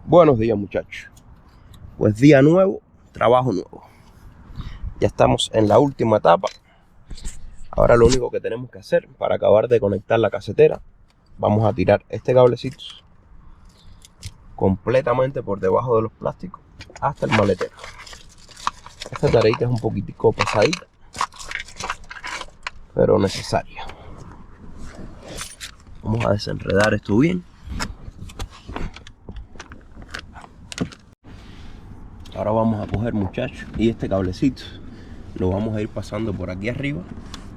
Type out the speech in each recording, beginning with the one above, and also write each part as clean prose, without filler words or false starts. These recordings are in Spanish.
Buenos días, muchachos. Pues día nuevo, trabajo nuevo. Ya estamos en la última etapa. Ahora lo único que tenemos que hacer para acabar de conectar la casetera, vamos a tirar este cablecito completamente por debajo de los plásticos hasta el maletero. Esta tarea es un poquitico pesadita, pero necesaria. Vamos a desenredar esto bien. Ahora vamos a coger, muchachos, y este cablecito lo vamos a ir pasando por aquí arriba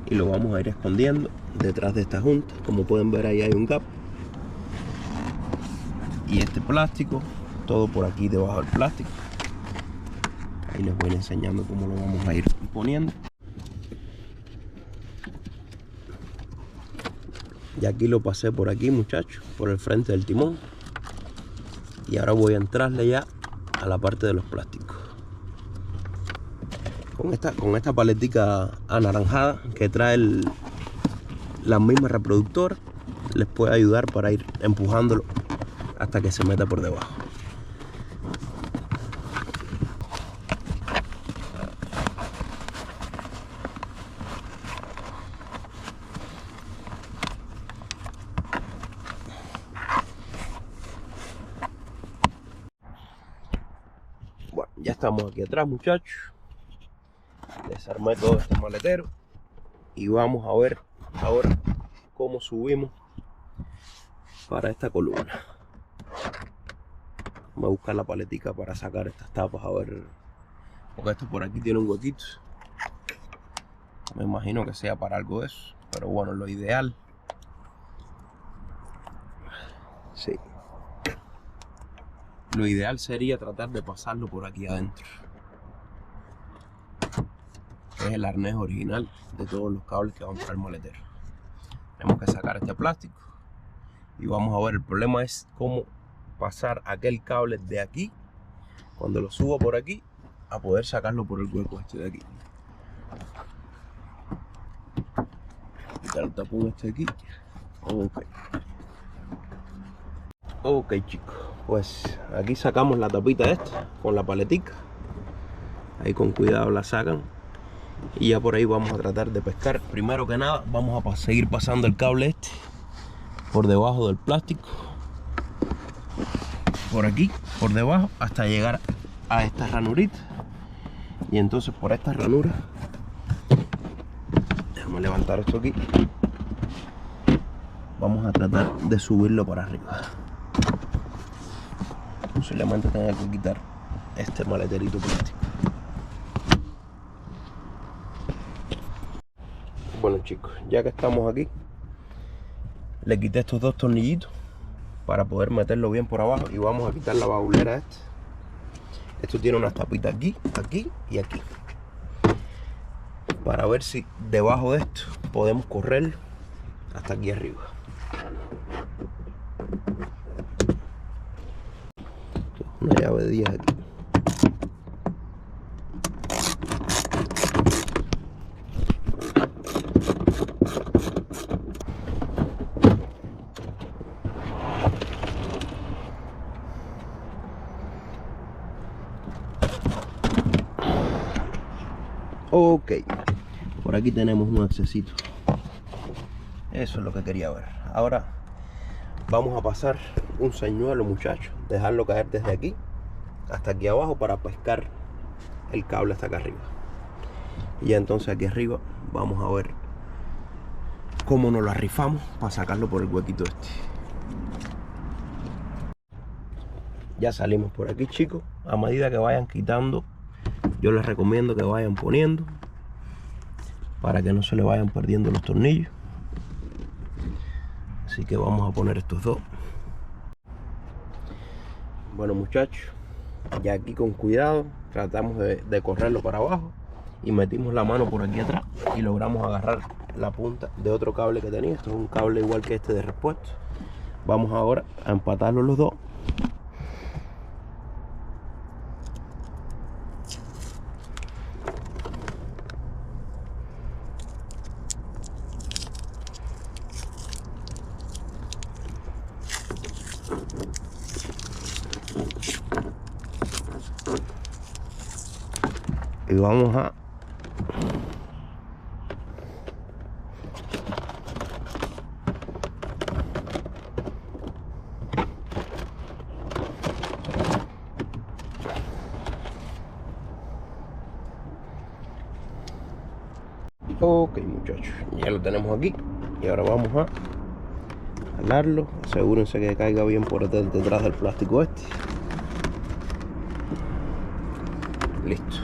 y lo vamos a ir escondiendo detrás de esta junta. Como pueden ver, ahí hay un gap, y este plástico todo por aquí debajo del plástico. Ahí les voy enseñando cómo lo vamos a ir poniendo. Y aquí lo pasé por aquí, muchachos, por el frente del timón, y ahora voy a entrarle ya a la parte de los plásticos con esta paletica anaranjada que trae la misma reproductora. Les puede ayudar para ir empujándolo hasta que se meta por debajo. Bueno, ya estamos aquí atrás, muchachos. Desarmé todo este maletero y vamos a ver ahora cómo subimos para esta columna. Voy a buscar la paletica para sacar estas tapas, a ver, porque esto por aquí tiene un huequito. Me imagino que sea para algo de eso, pero bueno, lo ideal, sí, lo ideal sería tratar de pasarlo por aquí adentro. Es el arnés original de todos los cables que van para el maletero. Tenemos que sacar este plástico y vamos a ver, el problema es cómo pasar aquel cable de aquí, cuando lo subo por aquí, a poder sacarlo por el hueco este de aquí. Quitar el tapón este de aquí. Ok, chicos, pues aquí sacamos la tapita esta con la paletica. Ahí con cuidado la sacan. Y ya por ahí vamos a tratar de pescar. Primero que nada vamos a seguir pasando el cable este por debajo del plástico, por aquí, por debajo, hasta llegar a esta ranurita. Y entonces por esta ranura, déjame levantar esto aquí, vamos a tratar de subirlo para arriba. Posiblemente tenga que quitar este maleterito plástico. Bueno, chicos, ya que estamos aquí, le quité estos dos tornillitos para poder meterlo bien por abajo, y vamos a quitar la baulera esta. Esto tiene unas tapitas aquí, aquí y aquí, para ver si debajo de esto podemos correrlo hasta aquí arriba. Una llave de 10 aquí. Ok, por aquí tenemos un accesito. Eso es lo que quería ver. Ahora vamos a pasar un señuelo, muchachos, dejarlo caer desde aquí hasta aquí abajo para pescar el cable hasta acá arriba. Y ya entonces aquí arriba vamos a ver cómo nos lo arrifamos para sacarlo por el huequito este. Ya salimos por aquí, chicos. A medida que vayan quitando, yo les recomiendo que vayan poniendo para que no se le vayan perdiendo los tornillos. Así que vamos a poner estos dos. Bueno, muchachos, ya aquí con cuidado tratamos de correrlo para abajo, y metimos la mano por aquí atrás y logramos agarrar la punta de otro cable que tenía. Esto es un cable igual que este de repuesto. Vamos ahora a empatarlo los dos. Y vamos a ok, muchachos, ya lo tenemos aquí. Y ahora vamos a jalarlo. Asegúrense que caiga bien por detrás del plástico este. Listo.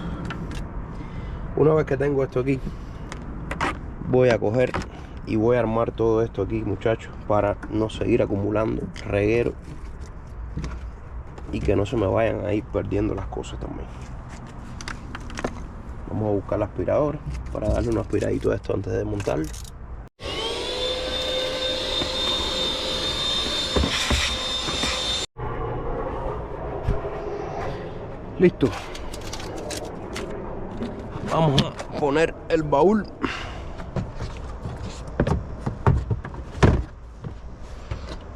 Una vez que tengo esto aquí, voy a coger y voy a armar todo esto aquí, muchachos, para no seguir acumulando reguero y que no se me vayan a ir perdiendo las cosas también. Vamos a buscar la aspiradora para darle un aspiradito a esto antes de montarlo. Listo. Vamos a poner el baúl.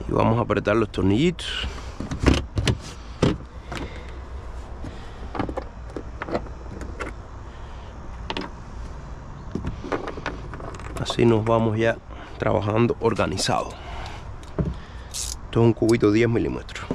Y vamos a apretar los tornillitos. Así nos vamos ya trabajando organizado. Esto es un cubito 10 milímetros.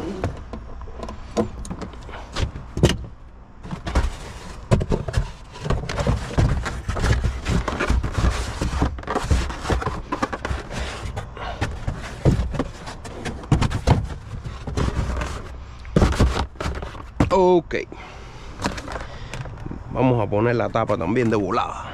Ok. Vamos a poner la tapa también de volada.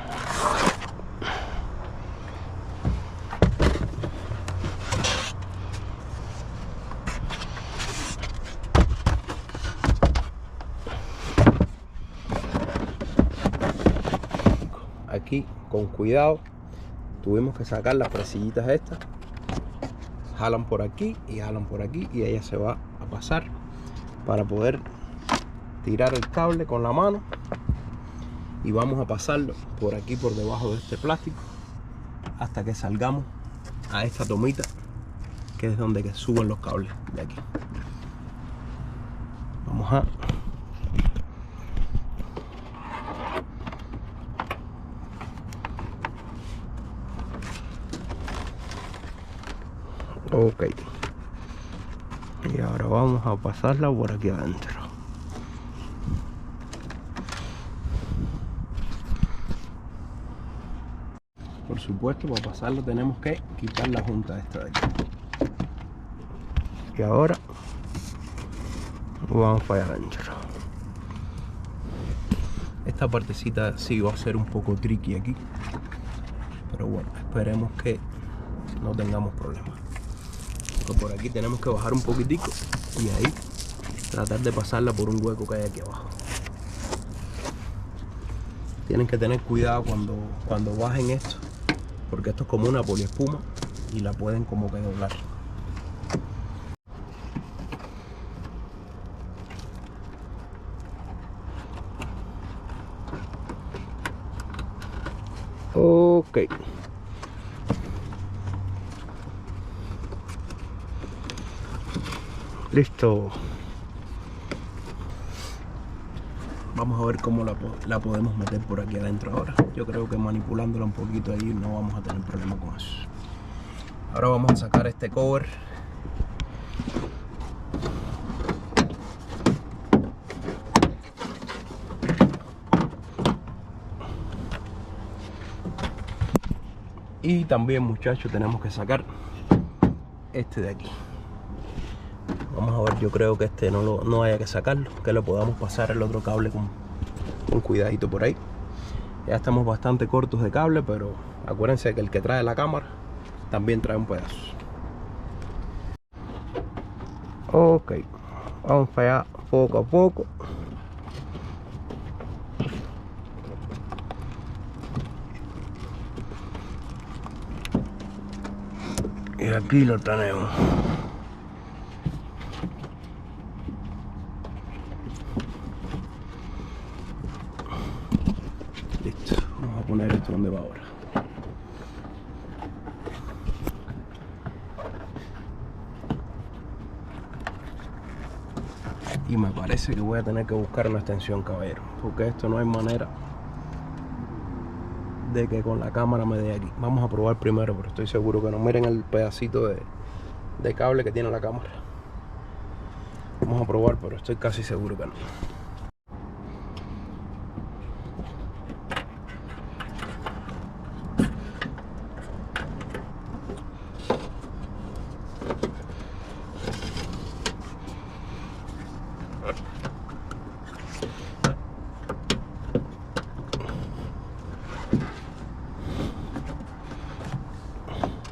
Aquí con cuidado tuvimos que sacar las presillitas estas. Jalan por aquí y jalan por aquí y ella se va a pasar para poder tirar el cable con la mano. Y vamos a pasarlo por aquí, por debajo de este plástico, hasta que salgamos a esta tomita, que es donde suben los cables de aquí. Vamos a ok. Y ahora vamos a pasarla por aquí adentro. Por supuesto, para pasarlo tenemos que quitar la junta esta de aquí. Y ahora vamos para allá adentro. Esta partecita sí va a ser un poco tricky aquí, pero bueno, esperemos que no tengamos problemas. Pero por aquí tenemos que bajar un poquitico y ahí tratar de pasarla por un hueco que hay aquí abajo. Tienen que tener cuidado cuando bajen esto, porque esto es como una poliespuma y la pueden como que doblar. Ok. Listo. Vamos a ver cómo la podemos meter por aquí adentro ahora. Yo creo que manipulándola un poquito ahí no vamos a tener problema con eso. Ahora vamos a sacar este cover. Y también, muchachos, tenemos que sacar este de aquí. Vamos a ver, yo creo que este no haya que sacarlo, que lo podamos pasar el otro cable con cuidadito por ahí. Ya estamos bastante cortos de cable, pero acuérdense que el que trae la cámara también trae un pedazo. Ok, vamos para allá poco a poco. Y aquí lo tenemos. Listo, vamos a poner esto donde va ahora. Y me parece que voy a tener que buscar una extensión, caballero, porque esto no hay manera de que con la cámara me dé aquí. Vamos a probar primero, pero estoy seguro que no. Miren el pedacito de cable que tiene la cámara. Vamos a probar, pero estoy casi seguro que no.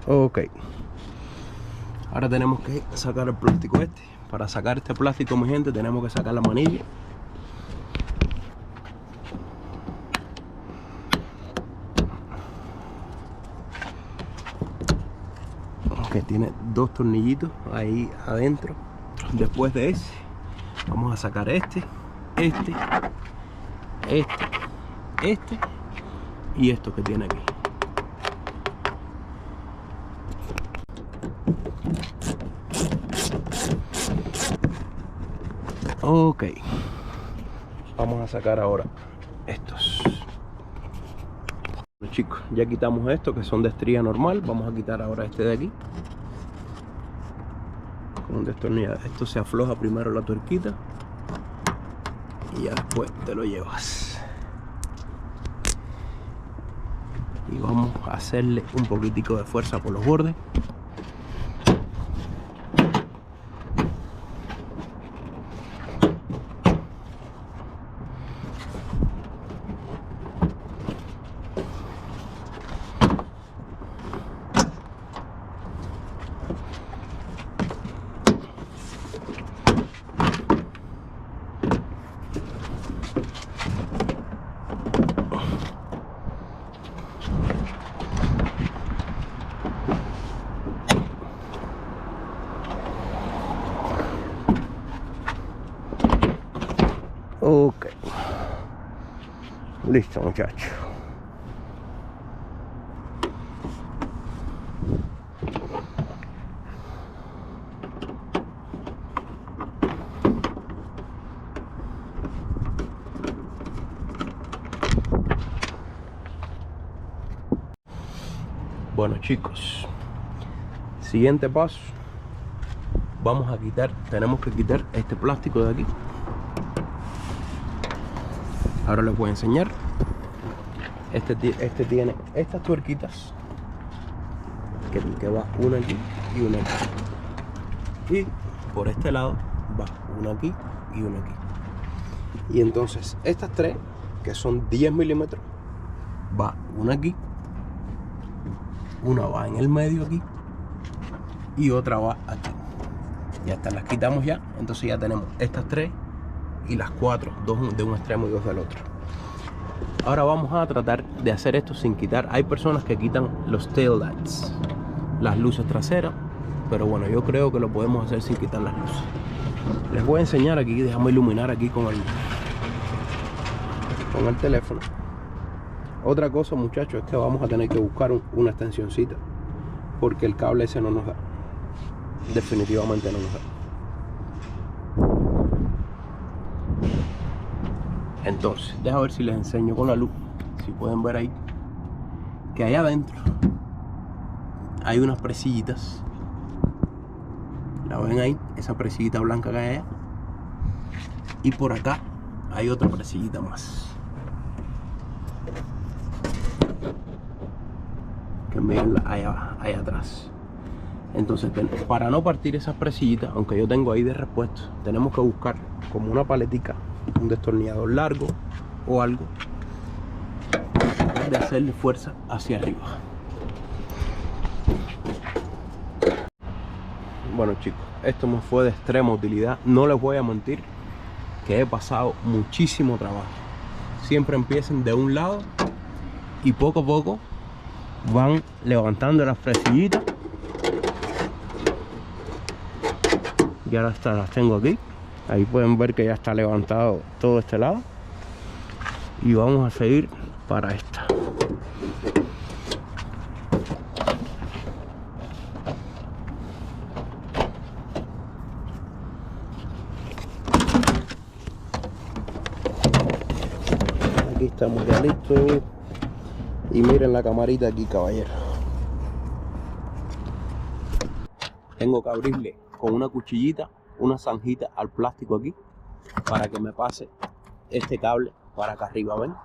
Ok, ahora tenemos que sacar el plástico este. Para sacar este plástico, mi gente, tenemos que sacar la manilla, que tiene dos tornillitos ahí adentro. Después de ese vamos a sacar este y esto que tiene aquí. Ok, vamos a sacar ahora estos. Bueno, chicos, ya quitamos estos que son de estría normal. Vamos a quitar ahora este de aquí con un destornillador. Esto se afloja primero la tuerquita y ya después te lo llevas. Y vamos a hacerle un poquitico de fuerza por los bordes. Ok, listo, muchachos. Bueno, chicos, siguiente paso, vamos a quitar, tenemos que quitar este plástico de aquí. Ahora les voy a enseñar. Este tiene estas tuerquitas que va una aquí y una aquí, y por este lado va una aquí y una aquí. Y entonces estas tres, que son 10 milímetros, va una aquí, una va en el medio aquí y otra va aquí. Ya estas las quitamos ya. Entonces ya tenemos estas tres y las cuatro, dos de un extremo y dos del otro. Ahora vamos a tratar de hacer esto sin quitar. Hay personas que quitan los tail lights, las luces traseras, pero bueno, yo creo que lo podemos hacer sin quitar las luces. Les voy a enseñar aquí, déjame iluminar aquí con el teléfono. Otra cosa, muchachos, es que vamos a tener que buscar una extensioncita, porque el cable ese no nos da, definitivamente no nos da. Entonces, déjame ver si les enseño con la luz, si pueden ver ahí, que allá adentro hay unas presillitas. ¿La ven ahí? Esa presillita blanca que hay allá. Y por acá hay otra presillita más. Que miren allá atrás. Entonces, para no partir esas presillitas, aunque yo tengo ahí de repuesto, tenemos que buscar como una paletica, un destornillador largo o algo, de hacerle fuerza hacia arriba. Bueno, chicos, esto me fue de extrema utilidad. No les voy a mentir que he pasado muchísimo trabajo. Siempre empiezan de un lado y poco a poco van levantando las presillitas. Y ahora las tengo aquí. Ahí pueden ver que ya está levantado todo este lado. Y vamos a seguir para esta. Aquí estamos ya listos. Y miren la camarita aquí, caballero. Tengo que abrirle con una cuchillita una zanjita al plástico aquí para que me pase este cable para acá arriba, ¿ven?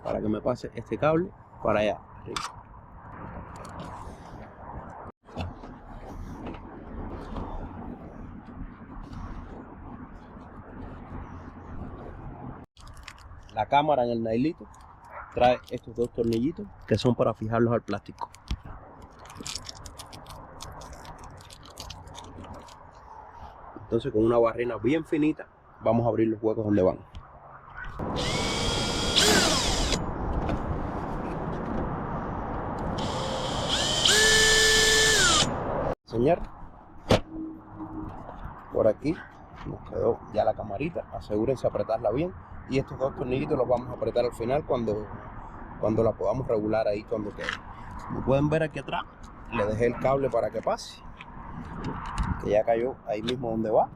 Para que me pase este cable para allá arriba. La cámara en el nailito trae estos dos tornillitos que son para fijarlos al plástico. Entonces con una barrena bien finita vamos a abrir los huecos donde van. Enseñar. Por aquí nos quedó ya la camarita. Asegúrense de apretarla bien. Y estos dos tornillitos los vamos a apretar al final cuando la podamos regular ahí cuando quede. Como pueden ver aquí atrás, le dejé el cable para que pase, que ya cayó ahí mismo donde va.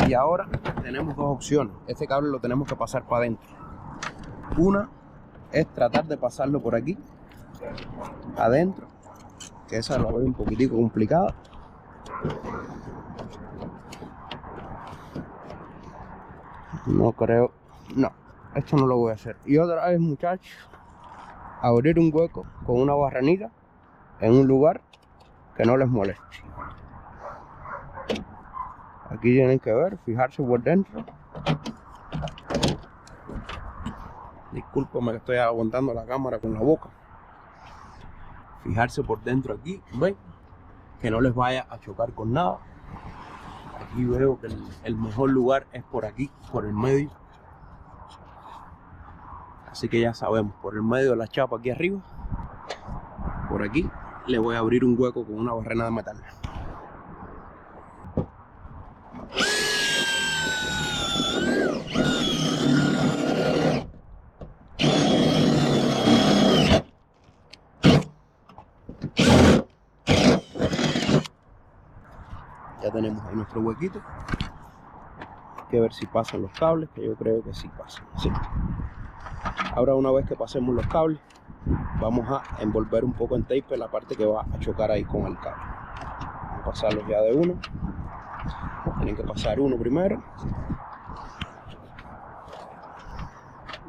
Y ahora tenemos dos opciones. Este cable lo tenemos que pasar para adentro. Una es tratar de pasarlo por aquí adentro, que esa lo veo un poquitico complicada. No creo, no, esto no lo voy a hacer. Y otra vez, muchachos, abrir un hueco con una barranita en un lugar que no les moleste. Aquí tienen que ver, fijarse por dentro. Discúlpame que estoy aguantando la cámara con la boca. Fijarse por dentro aquí, ven, que no les vaya a chocar con nada. Aquí veo que el mejor lugar es por aquí, por el medio. Así que ya sabemos, por el medio de la chapa aquí arriba, por aquí, le voy a abrir un hueco con una barrena de metal. Ya tenemos ahí nuestro huequito. Hay que ver si pasan los cables, que yo creo que sí pasan. Sí. Ahora, una vez que pasemos los cables, vamos a envolver un poco en tape la parte que va a chocar ahí con el cable. Vamos a pasarlos ya de uno. Tienen que pasar uno primero.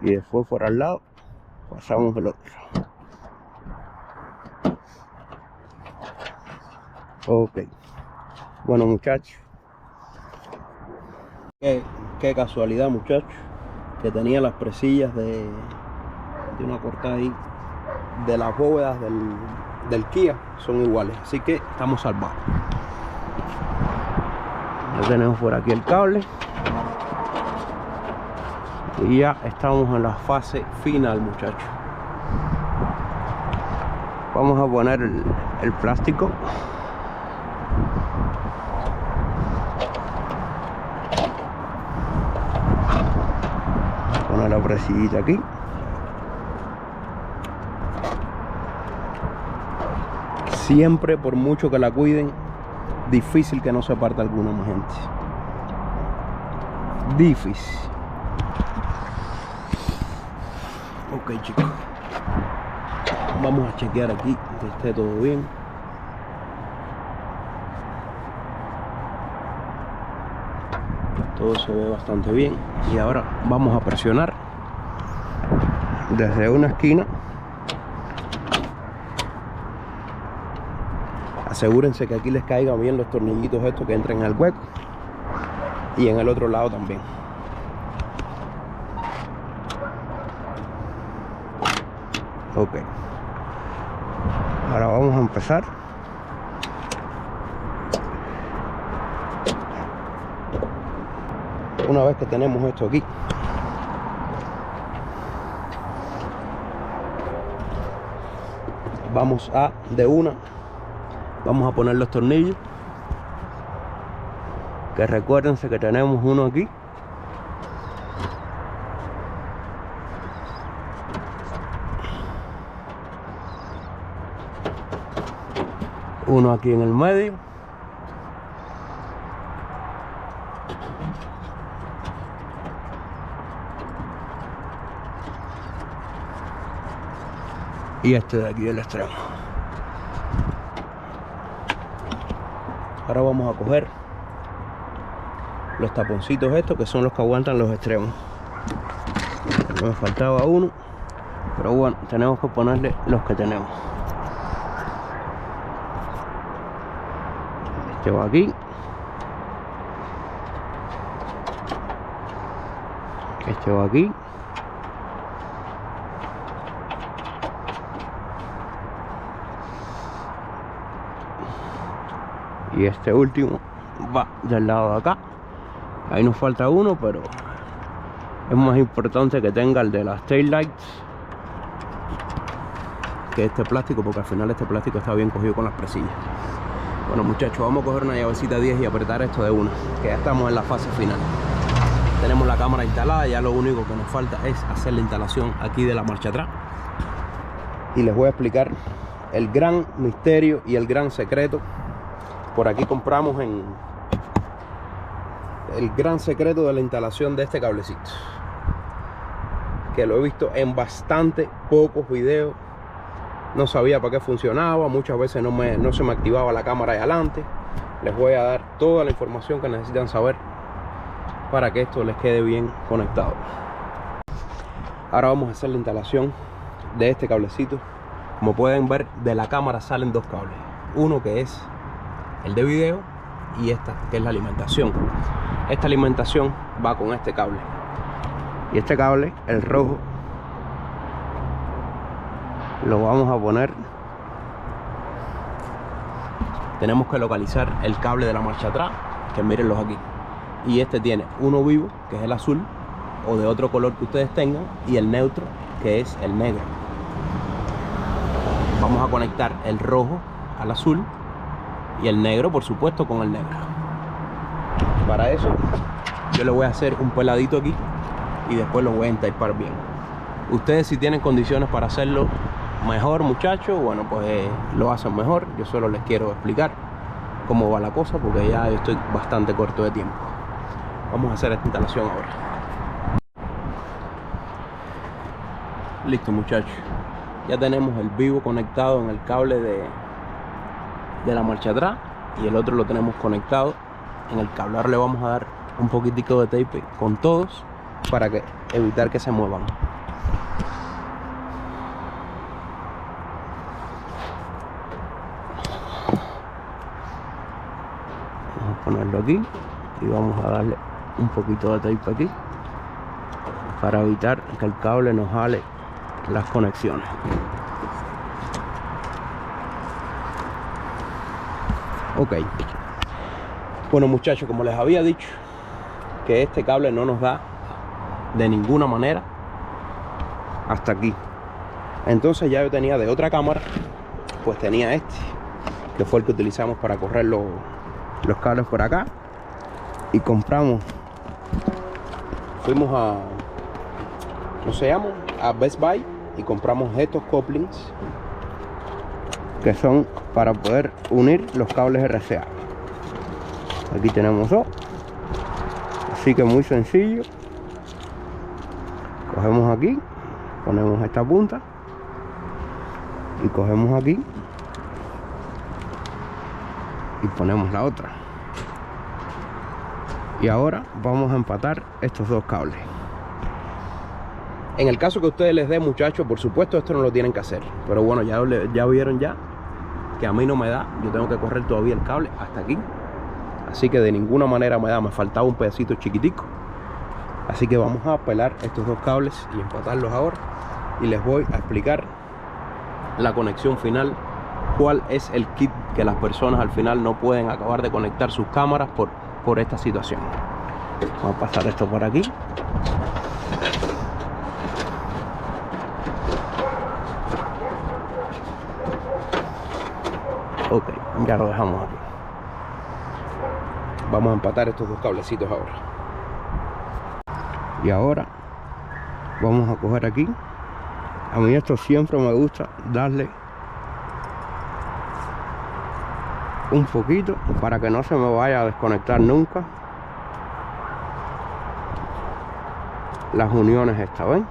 Y después por al lado pasamos el otro. Ok. Bueno, muchachos, qué casualidad, muchachos, que tenía las presillas de una cortada ahí de las bóvedas del Kia son iguales, así que estamos salvados. Ya tenemos por aquí el cable y ya estamos en la fase final, muchachos. Vamos a poner el plástico. Poner la presillita aquí. Siempre, por mucho que la cuiden, difícil que no se parta alguna, mi gente. Difícil. Ok, chicos, vamos a chequear aquí que esté todo bien. Todo se ve bastante bien. Y ahora vamos a presionar desde una esquina. Asegúrense que aquí les caigan bien los tornillitos estos que entren al hueco. Y en el otro lado también. Ok. Ahora vamos a empezar. Una vez que tenemos esto aquí, vamos a poner los tornillos, que recuérdense que tenemos uno aquí, uno aquí en el medio, y este de aquí del extremo. Ahora vamos a coger los taponcitos estos, que son los que aguantan los extremos. Me faltaba uno, pero bueno, tenemos que ponerle los que tenemos. Este va aquí, este va aquí, y este último va del lado de acá. Ahí nos falta uno, pero es más importante que tenga el de las taillights que este plástico, porque al final este plástico está bien cogido con las presillas. Bueno, muchachos, vamos a coger una llavecita 10 y apretar esto de una, que ya estamos en la fase final. Tenemos la cámara instalada, ya lo único que nos falta es hacer la instalación aquí de la marcha atrás. Y les voy a explicar el gran misterio y el gran secreto. Por aquí compramos el gran secreto de la instalación de este cablecito, que lo he visto en bastante pocos videos. No sabía para qué funcionaba, muchas veces no se me activaba la cámara de adelante. Les voy a dar toda la información que necesitan saber para que esto les quede bien conectado. Ahora vamos a hacer la instalación de este cablecito. Como pueden ver, de la cámara salen dos cables, uno que es el de video y esta que es la alimentación. Esta alimentación va con este cable, y este cable, el rojo, lo vamos a poner. Tenemos que localizar el cable de la marcha atrás, que mírenlos aquí, y este tiene uno vivo, que es el azul, o de otro color que ustedes tengan, y el neutro, que es el negro. Vamos a conectar el rojo al azul y el negro, por supuesto, con el negro. Para eso yo le voy a hacer un peladito aquí y después lo voy a entaipar bien. Ustedes, si tienen condiciones para hacerlo mejor, muchachos, bueno, pues lo hacen mejor. Yo solo les quiero explicar cómo va la cosa, porque ya estoy bastante corto de tiempo. Vamos a hacer esta instalación ahora. Listo, muchachos, ya tenemos el vivo conectado en el cable de la marcha atrás, y el otro lo tenemos conectado en el cable. Ahora le vamos a dar un poquitico de tape con todos para evitar que se muevan. Vamos a ponerlo aquí y vamos a darle un poquito de tape aquí para evitar que el cable nos jale las conexiones. Ok, bueno, muchachos, como les había dicho, que este cable no nos da de ninguna manera hasta aquí. Entonces ya yo tenía de otra cámara, pues tenía este, que fue el que utilizamos para correr los cables por acá. Y compramos, fuimos a, ¿cómo se llama?, a Best Buy, y compramos estos couplings, que son para poder unir los cables RCA. Aquí tenemos dos, así que muy sencillo. Cogemos aquí, ponemos esta punta y cogemos aquí y ponemos la otra. Y ahora vamos a empatar estos dos cables. En el caso que ustedes les dé, muchachos, por supuesto esto no lo tienen que hacer, pero bueno, ya vieron ya que a mí no me da. Yo tengo que correr todavía el cable hasta aquí, así que de ninguna manera me da. Me faltaba un pedacito chiquitico, así que vamos a pelar estos dos cables y empatarlos ahora, y les voy a explicar la conexión final, cuál es el kit que las personas al final no pueden acabar de conectar sus cámaras por esta situación. Vamos a pasar esto por aquí. Ok, ya lo dejamos aquí. Vamos a empatar estos dos cablecitos ahora. Y ahora vamos a coger aquí. A mí esto siempre me gusta darle un poquito para que no se me vaya a desconectar nunca las uniones estas, ¿ven?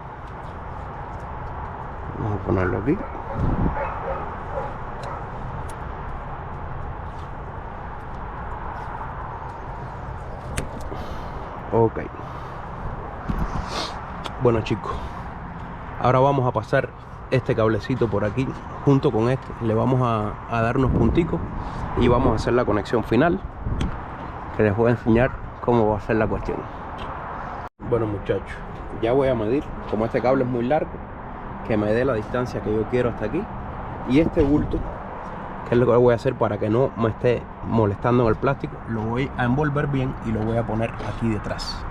Vamos a ponerlo aquí Ok. Bueno, chicos, ahora vamos a pasar este cablecito por aquí junto con este. Le vamos a dar unos punticos y vamos a hacer la conexión final, que les voy a enseñar cómo va a ser la cuestión. Bueno, muchachos, ya voy a medir, como este cable es muy largo, que me dé la distancia que yo quiero hasta aquí. Y este bulto, que es lo que voy a hacer para que no me esté molestando en el plástico, lo voy a envolver bien y lo voy a poner aquí detrás.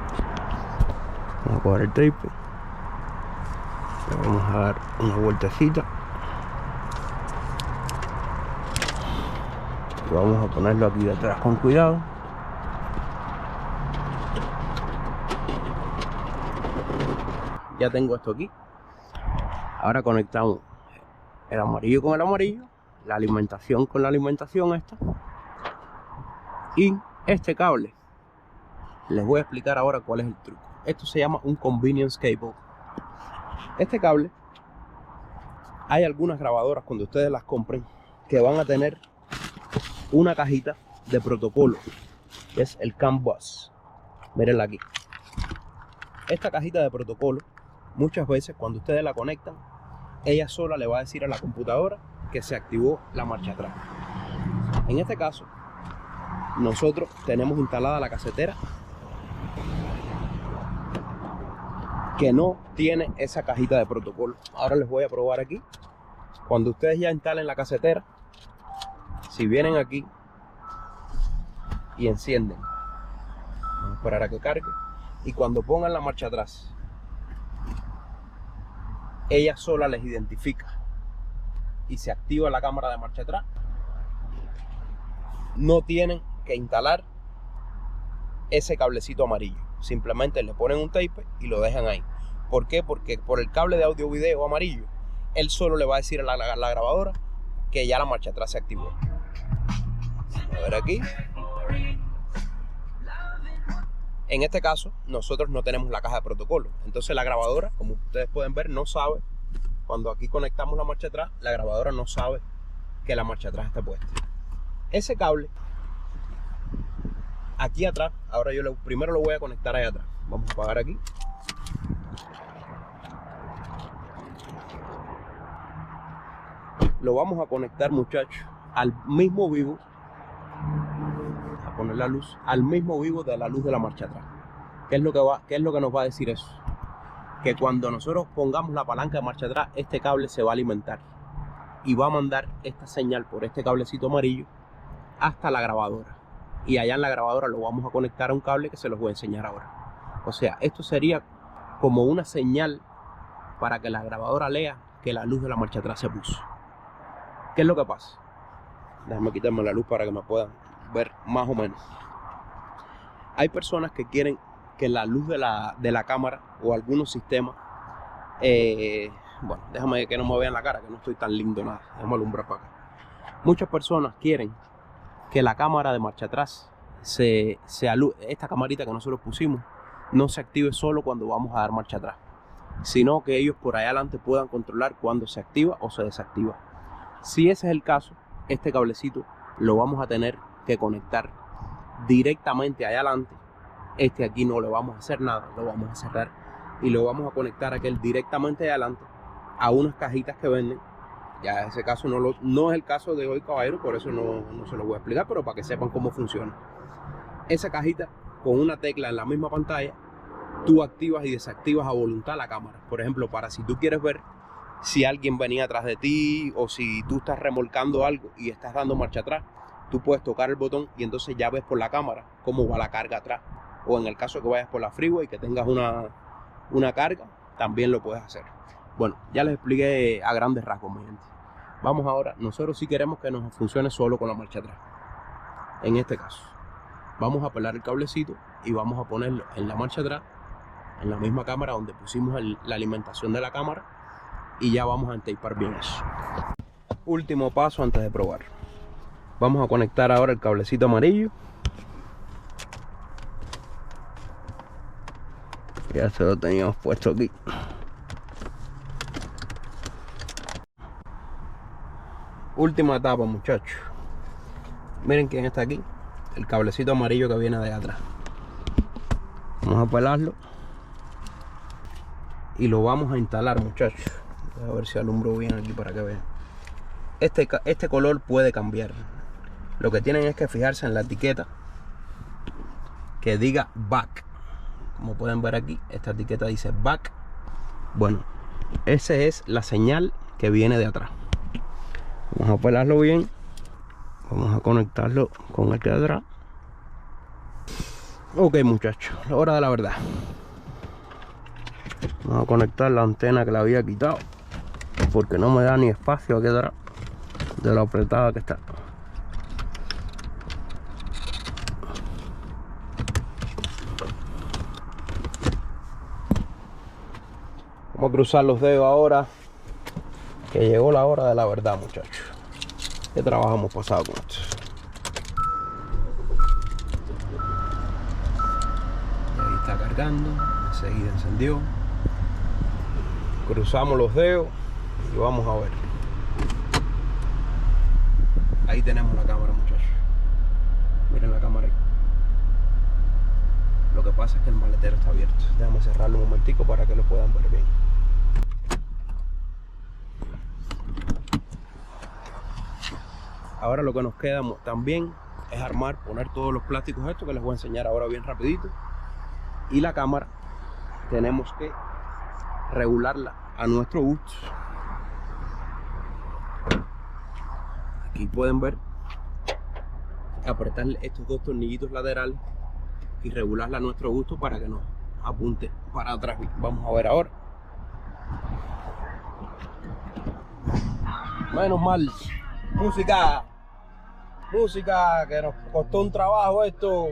Vamos a coger el tape, le vamos a dar una vueltecita y vamos a ponerlo aquí detrás con cuidado. Ya tengo esto aquí. Ahora conectamos el amarillo con el amarillo, la alimentación con la alimentación esta, y este cable. Les voy a explicar ahora cuál es el truco. Esto se llama un convenience cable. Este cable, hay algunas grabadoras cuando ustedes las compren que van a tener una cajita de protocolo, que es el CAN bus. Mírenla aquí. Esta cajita de protocolo, muchas veces cuando ustedes la conectan, ella sola le va a decir a la computadora que se activó la marcha atrás. En este caso, nosotros tenemos instalada la casetera que no tiene esa cajita de protocolo. Ahora les voy a probar aquí. Cuando ustedes ya instalen la casetera, si vienen aquí y encienden, vamos a esperar a que cargue, y cuando pongan la marcha atrás, ella sola les identifica y se activa la cámara de marcha atrás. No tienen que instalar ese cablecito amarillo, simplemente le ponen un tape y lo dejan ahí. ¿Por qué? Porque por el cable de audio video amarillo, él solo le va a decir a la grabadora que ya la marcha atrás se activó. A ver aquí. En este caso, nosotros no tenemos la caja de protocolo. Entonces la grabadora, como ustedes pueden ver, no sabe. Cuando aquí conectamos la marcha atrás, la grabadora no sabe que la marcha atrás está puesta. Ese cable, aquí atrás, ahora yo primero lo voy a conectar ahí atrás. Vamos a apagar aquí. Lo vamos a conectar, muchachos, al mismo vivo. A poner la luz al mismo vivo de la luz de la marcha atrás. ¿Qué es lo que nos va a decir eso? Que cuando nosotros pongamos la palanca de marcha atrás, este cable se va a alimentar y va a mandar esta señal por este cablecito amarillo hasta la grabadora, y allá en la grabadora lo vamos a conectar a un cable que se los voy a enseñar ahora. O sea, esto sería como una señal para que la grabadora lea que la luz de la marcha atrás se puso. ¿Qué es lo que pasa? Déjame quitarme la luz para que me puedan ver más o menos. Hay personas que quieren que la luz de la cámara o algunos sistemas, bueno, déjame que no me vean la cara, que no estoy tan lindo nada, déjame alumbrar para acá. Muchas personas quieren que la cámara de marcha atrás esta camarita que nosotros pusimos no se active solo cuando vamos a dar marcha atrás, sino que ellos por ahí adelante puedan controlar cuando se activa o se desactiva. Si ese es el caso, este cablecito lo vamos a tener que conectar directamente allá adelante. Este aquí no le vamos a hacer nada, lo vamos a cerrar y lo vamos a conectar aquel directamente allá adelante a unas cajitas que venden. Ya ese caso no es el caso de hoy, caballero, por eso no se lo voy a explicar, pero para que sepan cómo funciona. Esa cajita, con una tecla en la misma pantalla, tú activas y desactivas a voluntad la cámara. Por ejemplo, para si tú quieres ver si alguien venía atrás de ti o si tú estás remolcando algo y estás dando marcha atrás, tú puedes tocar el botón y entonces ya ves por la cámara cómo va la carga atrás. O en el caso que vayas por la freeway y que tengas una carga, también lo puedes hacer. Bueno, ya les expliqué a grandes rasgos, mi gente. Vamos ahora, nosotros sí queremos que nos funcione solo con la marcha atrás. En este caso, vamos a pelar el cablecito y vamos a ponerlo en la marcha atrás, en la misma cámara donde pusimos la alimentación de la cámara, y ya vamos a entapar bien eso. Último paso antes de probar. Vamos a conectar ahora el cablecito amarillo. Ya se lo teníamos puesto aquí. Última etapa, muchachos. Miren quién está aquí. El cablecito amarillo que viene de atrás. Vamos a pelarlo. Y lo vamos a instalar, muchachos. A ver si alumbro bien aquí para que vean. Este color puede cambiar. Lo que tienen es que fijarse en la etiqueta que diga back. Como pueden ver aquí, esta etiqueta dice back. Bueno, esa es la señal que viene de atrás. Vamos a pelarlo bien. Vamos a conectarlo con el que de atrás. Ok, muchachos, la hora de la verdad. Vamos a conectar la antena que la había quitado, porque no me da ni espacio aquí atrás de lo apretada que está. Vamos a cruzar los dedos ahora, que llegó la hora de la verdad, muchachos. ¿Qué trabajo hemos pasado con esto? Y ahí está cargando, enseguida encendió. Cruzamos los dedos y vamos a ver. Ahí tenemos la cámara, muchachos. Miren la cámara ahí. Lo que pasa es que el maletero está abierto. Déjame cerrarlo un momentico para que lo puedan ver bien. Ahora lo que nos queda también es armar, poner todos los plásticos estos que les voy a enseñar ahora bien rapidito. Y la cámara tenemos que regularla a nuestro gusto. Aquí pueden ver, apretarle estos dos tornillitos laterales y regularla a nuestro gusto para que nos apunte para atrás. Vamos a ver ahora. Menos mal, música que nos costó un trabajo esto.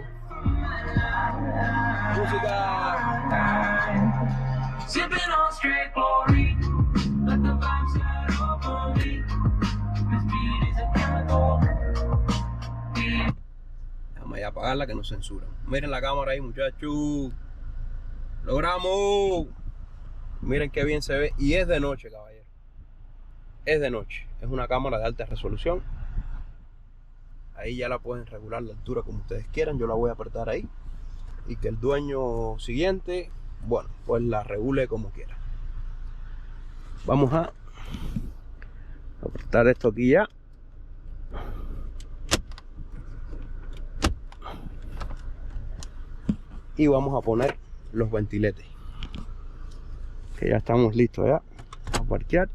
Música. Déjame ya apagarla que nos censuran. Miren la cámara ahí, muchachos. Logramos. Miren qué bien se ve. Y es de noche, caballero. Es de noche. Es una cámara de alta resolución. Ahí ya la pueden regular la altura como ustedes quieran. Yo la voy a apretar ahí. Y que el dueño siguiente, bueno, pues la regule como quiera. Vamos a apretar esto aquí ya. Y vamos a poner los ventiletes. Que ya estamos listos ya. Vamos a parquear.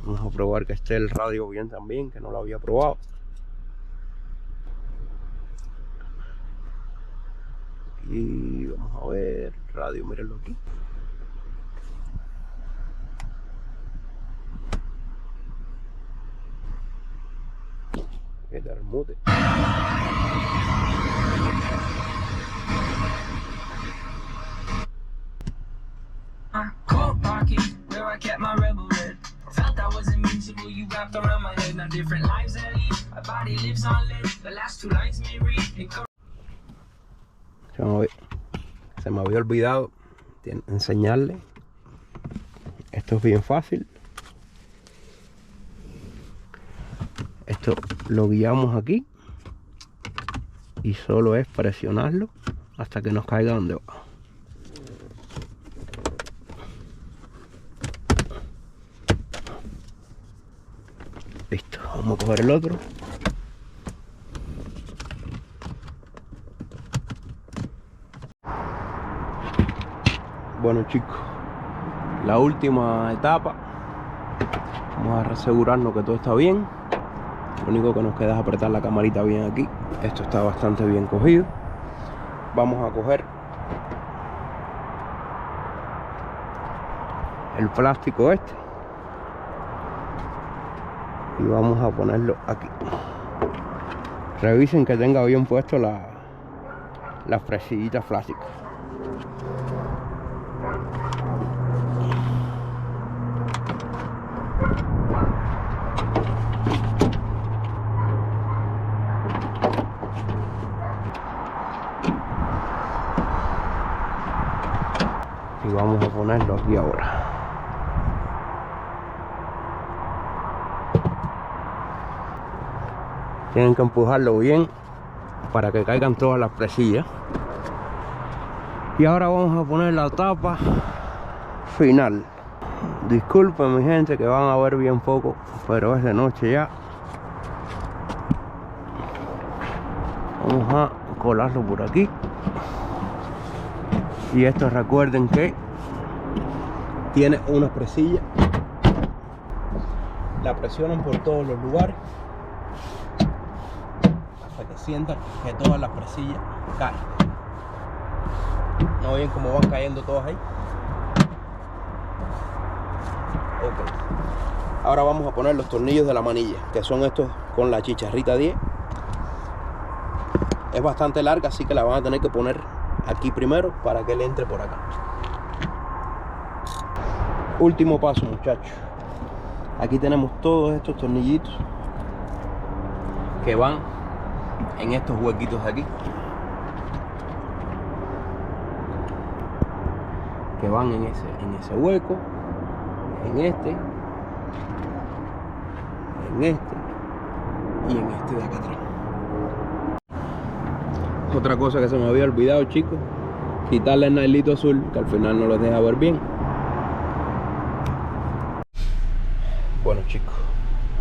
Vamos a probar que esté el radio bien también, que no lo había probado. Y vamos a ver, radio, mírenlo aquí. Este remote. Se me había olvidado enseñarle. Esto es bien fácil. Esto lo guiamos aquí y solo es presionarlo hasta que nos caiga donde va. Listo, vamos a coger el otro. Bueno, chicos, la última etapa. Vamos a asegurarnos que todo está bien. Lo único que nos queda es apretar la camarita bien aquí. Esto está bastante bien cogido. Vamos a coger el plástico este y vamos a ponerlo aquí. Revisen que tenga bien puesto las fresillitas plásticas. Y vamos a ponerlo aquí ahora. Tienen que empujarlo bien para que caigan todas las presillas. Y ahora vamos a poner la tapa final. Disculpen mi gente que van a ver bien poco, pero es de noche ya. Vamos a colarlo por aquí. Y esto recuerden que tiene una presilla. La presionan por todos los lugares hasta que sientan que todas las presillas caen. ¿No ven cómo van cayendo todas ahí? Ok. Ahora vamos a poner los tornillos de la manilla, que son estos con la chicharrita 10. Es bastante larga, así que la van a tener que poner aquí primero para que le entre por acá. Último paso, muchachos. Aquí tenemos todos estos tornillitos que van en estos huequitos de aquí, que van en ese hueco, en este y en este de acá atrás. Otra cosa que se me había olvidado, chicos, quitarle el nailito azul, que al final no los deja ver bien. Bueno, chicos,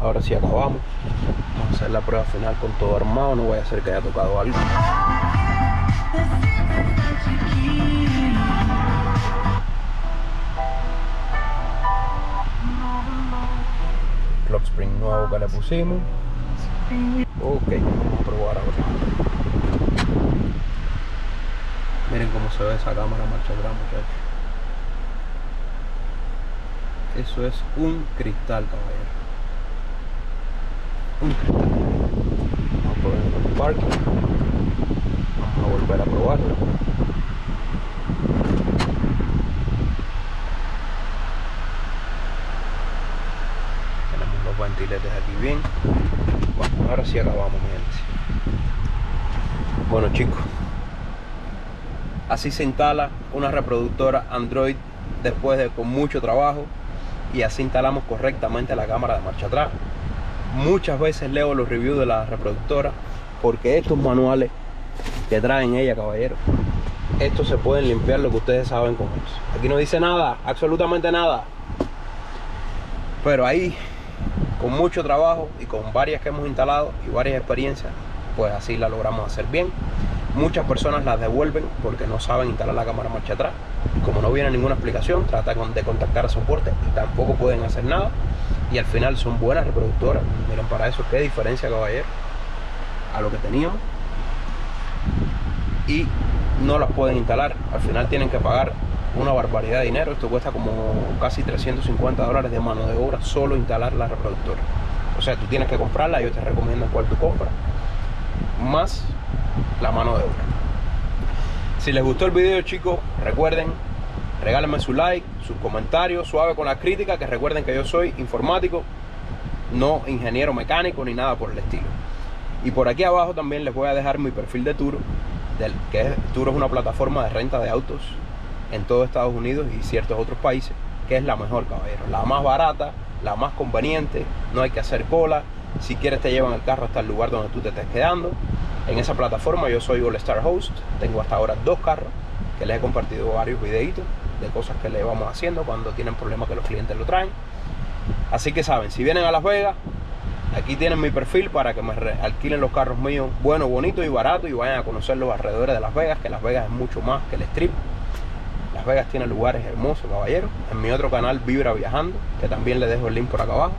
ahora sí acabamos. Vamos a hacer la prueba final con todo armado. No voy a hacer que haya tocado algo. Clock spring nuevo que le pusimos. Ok, vamos a probar ahora. Miren cómo se ve esa cámara marcha atrás, muchachos. Eso es un cristal, caballero. Un cristal. Vamos a ponerlo en el parking. Vamos a volver a probarlo. Tenemos los ventiletes aquí bien. Bueno, ahora sí acabamos, mi gente. Bueno, chicos, así se instala una reproductora Android después de con mucho trabajo, y así instalamos correctamente la cámara de marcha atrás. Muchas veces leo los reviews de la reproductora porque estos manuales que traen ella, caballero, estos se pueden limpiar, lo que ustedes saben con eso. Aquí no dice nada, absolutamente nada, pero ahí con mucho trabajo y con varias que hemos instalado y varias experiencias, pues así la logramos hacer bien. Muchas personas las devuelven porque no saben instalar la cámara marcha atrás. Como no viene ninguna explicación, tratan de contactar a soporte y tampoco pueden hacer nada. Y al final son buenas reproductoras. Miren para eso qué diferencia, caballero, a lo que teníamos. Y no las pueden instalar. Al final tienen que pagar una barbaridad de dinero. Esto cuesta como casi $350 de mano de obra solo instalar la reproductora. O sea, tú tienes que comprarla. Yo te recomiendo cuál tú compras, más la mano de obra. Si les gustó el video, chicos, recuerden, regálenme su like, sus comentarios, suave con la crítica, que recuerden que yo soy informático, no ingeniero mecánico ni nada por el estilo. Y por aquí abajo también les voy a dejar mi perfil de Turo, Turo es una plataforma de renta de autos en todo Estados Unidos y ciertos otros países, que es la mejor, caballero, la más barata, la más conveniente, no hay que hacer cola. Si quieres te llevan el carro hasta el lugar donde tú te estés quedando. En esa plataforma yo soy All Star Host. Tengo hasta ahora 2 carros que les he compartido varios videitos de cosas que le vamos haciendo cuando tienen problemas que los clientes lo traen. Así que saben, si vienen a Las Vegas, aquí tienen mi perfil para que me alquilen los carros míos buenos, bonitos y baratos, y vayan a conocer los alrededores de Las Vegas, que Las Vegas es mucho más que el Strip. Las Vegas tiene lugares hermosos, caballeros. En mi otro canal, Vibra Viajando, que también les dejo el link por acá abajo,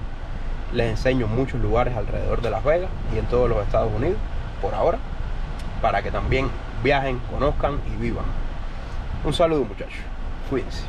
les enseño muchos lugares alrededor de Las Vegas y en todos los Estados Unidos por ahora, para que también viajen, conozcan y vivan. Un saludo, muchachos, cuídense.